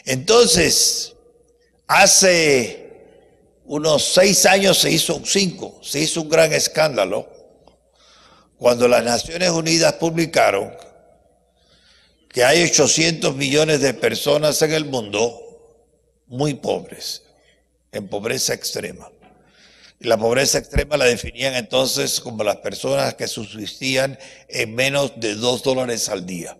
Entonces, hace unos 6 años se hizo un gran escándalo cuando las Naciones Unidas publicaron que hay 800 millones de personas en el mundo muy pobres, en pobreza extrema. Y la pobreza extrema la definían entonces como las personas que subsistían en menos de $2 al día.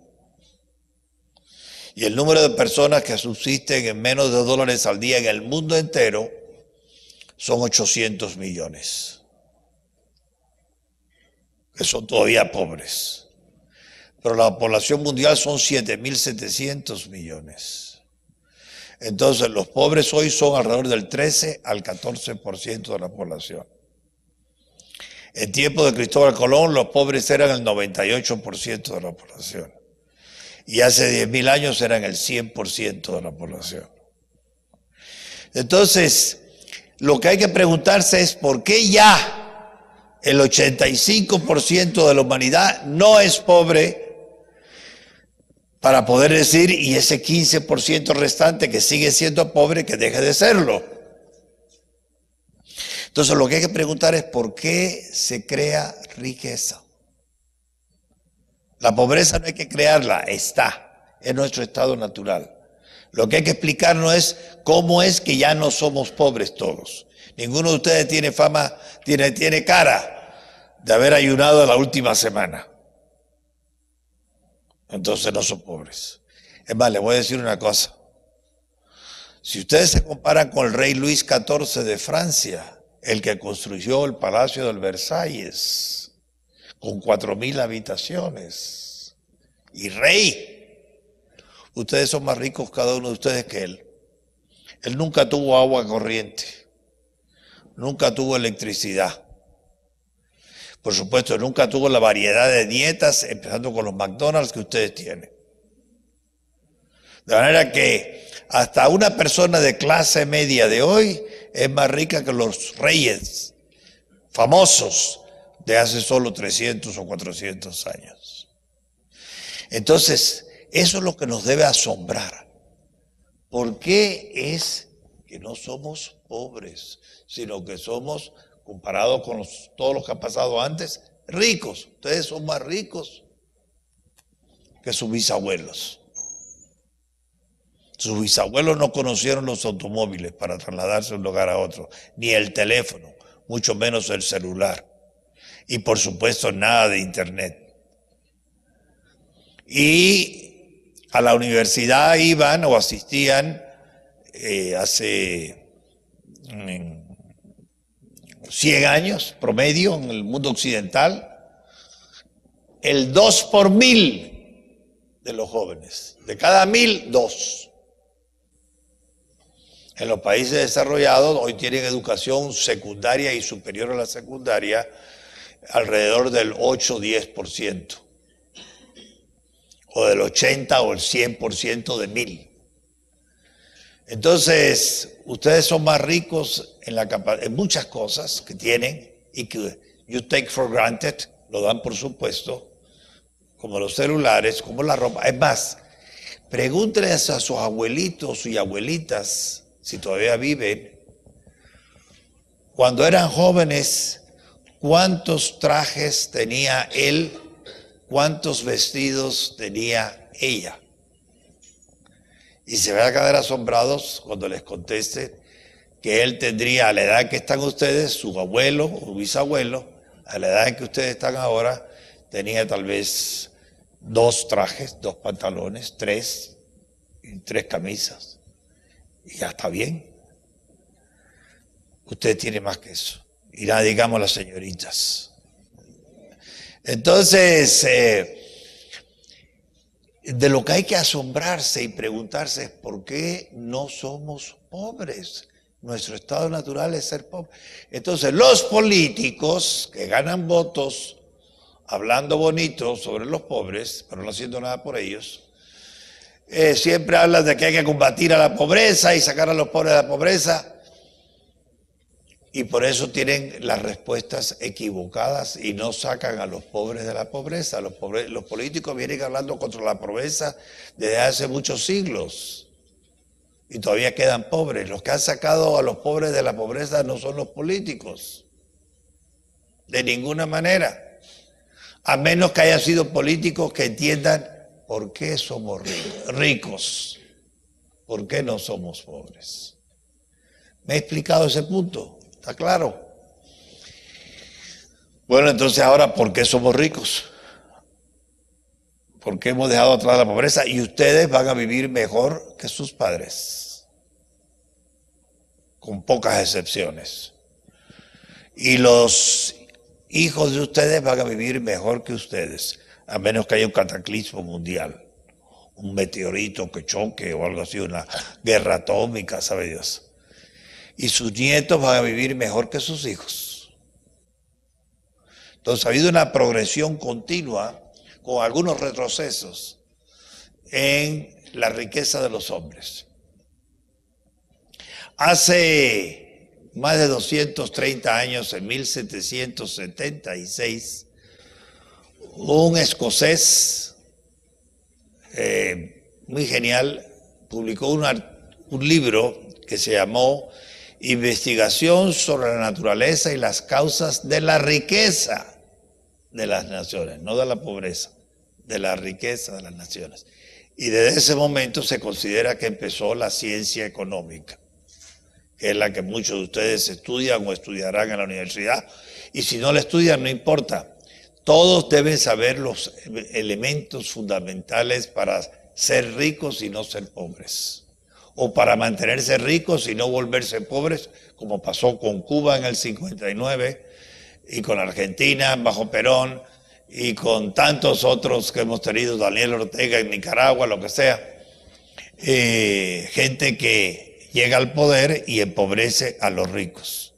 Y el número de personas que subsisten en menos de $2 al día en el mundo entero son 800 millones, que son todavía pobres. Pero la población mundial son 7.700 millones. Entonces los pobres hoy son alrededor del 13 al 14% de la población. En tiempo de Cristóbal Colón los pobres eran el 98% de la población. Y hace 10.000 años eran el 100% de la población. Entonces, lo que hay que preguntarse es por qué ya el 85% de la humanidad no es pobre, para poder decir, y ese 15% restante que sigue siendo pobre, que deje de serlo. Entonces lo que hay que preguntar es por qué se crea riqueza. La pobreza no hay que crearla, está, es nuestro estado natural. Lo que hay que explicarnos es cómo es que ya no somos pobres todos. Ninguno de ustedes tiene tiene cara de haber ayunado la última semana. Entonces no son pobres. Es más, les voy a decir una cosa. Si ustedes se comparan con el rey Luis XIV de Francia, el que construyó el Palacio del Versalles, con 4.000 habitaciones, y rey, ustedes son más ricos cada uno de ustedes que él. Él nunca tuvo agua corriente, nunca tuvo electricidad. Por supuesto, nunca tuvo la variedad de dietas, empezando con los McDonald's que ustedes tienen. De manera que hasta una persona de clase media de hoy es más rica que los reyes famosos de hace solo 300 o 400 años. Entonces, eso es lo que nos debe asombrar. ¿Por qué es que no somos pobres, sino que somos, comparado con todos los que han pasado antes, ricos? Ustedes son más ricos que sus bisabuelos. Sus bisabuelos no conocieron los automóviles para trasladarse de un lugar a otro, ni el teléfono, mucho menos el celular. Y por supuesto nada de internet. Y a la universidad iban o asistían hace 100 años promedio en el mundo occidental, el 2 por 1.000 de los jóvenes. De cada 1.000, 2. En los países desarrollados hoy tienen educación secundaria y superior a la secundaria alrededor del 8 o 10%, o del 80 o el 100% de 1.000. Entonces, ustedes son más ricos en muchas cosas que tienen y que you take for granted, lo dan por supuesto, como los celulares, como la ropa. Es más, pregúntenles a sus abuelitos y abuelitas, si todavía viven, cuando eran jóvenes, cuántos trajes tenía él, cuántos vestidos tenía ella. Y se van a quedar asombrados cuando les conteste que él tendría, a la edad que están ustedes, su abuelo o bisabuelo, a la edad en que ustedes están ahora, tenía tal vez 2 trajes, 2 pantalones, 3 camisas. Y ya está bien. Usted tiene más que eso. Y nada, digamos las señoritas. Entonces, de lo que hay que asombrarse y preguntarse es por qué no somos pobres. Nuestro estado natural es ser pobre. Entonces, los políticos que ganan votos hablando bonito sobre los pobres, pero no haciendo nada por ellos, siempre hablan de que hay que combatir a la pobreza y sacar a los pobres de la pobreza. Y por eso tienen las respuestas equivocadas y no sacan a los pobres de la pobreza. Los políticos vienen hablando contra la pobreza desde hace muchos siglos. y todavía quedan pobres. Los que han sacado a los pobres de la pobreza no son los políticos, de ninguna manera, a menos que hayan sido políticos que entiendan por qué somos ricos, por qué no somos pobres. ¿Me he explicado ese punto? ¿Está claro? Bueno, entonces ahora, ¿por qué somos ricos? ¿Por qué hemos dejado atrás la pobreza? Y ustedes van a vivir mejor que sus padres, con pocas excepciones. Y los hijos de ustedes van a vivir mejor que ustedes, a menos que haya un cataclismo mundial, un meteorito que choque o algo así, una guerra atómica, sabe Dios. Y sus nietos van a vivir mejor que sus hijos. Entonces ha habido una progresión continua, con algunos retrocesos, en la riqueza de los hombres. Hace más de 230 años, en 1776, un escocés muy genial publicó un libro que se llamó Investigación sobre la naturaleza y las causas de la riqueza de las naciones, no de la pobreza, de la riqueza de las naciones. Y desde ese momento se considera que empezó la ciencia económica, que es la que muchos de ustedes estudian o estudiarán en la universidad. Y si no la estudian, no importa. Todos deben saber los elementos fundamentales para ser ricos y no ser pobres, o para mantenerse ricos y no volverse pobres, como pasó con Cuba en el 59 y con Argentina bajo Perón y con tantos otros que hemos tenido, Daniel Ortega en Nicaragua, lo que sea. Gente que llega al poder y empobrece a los ricos.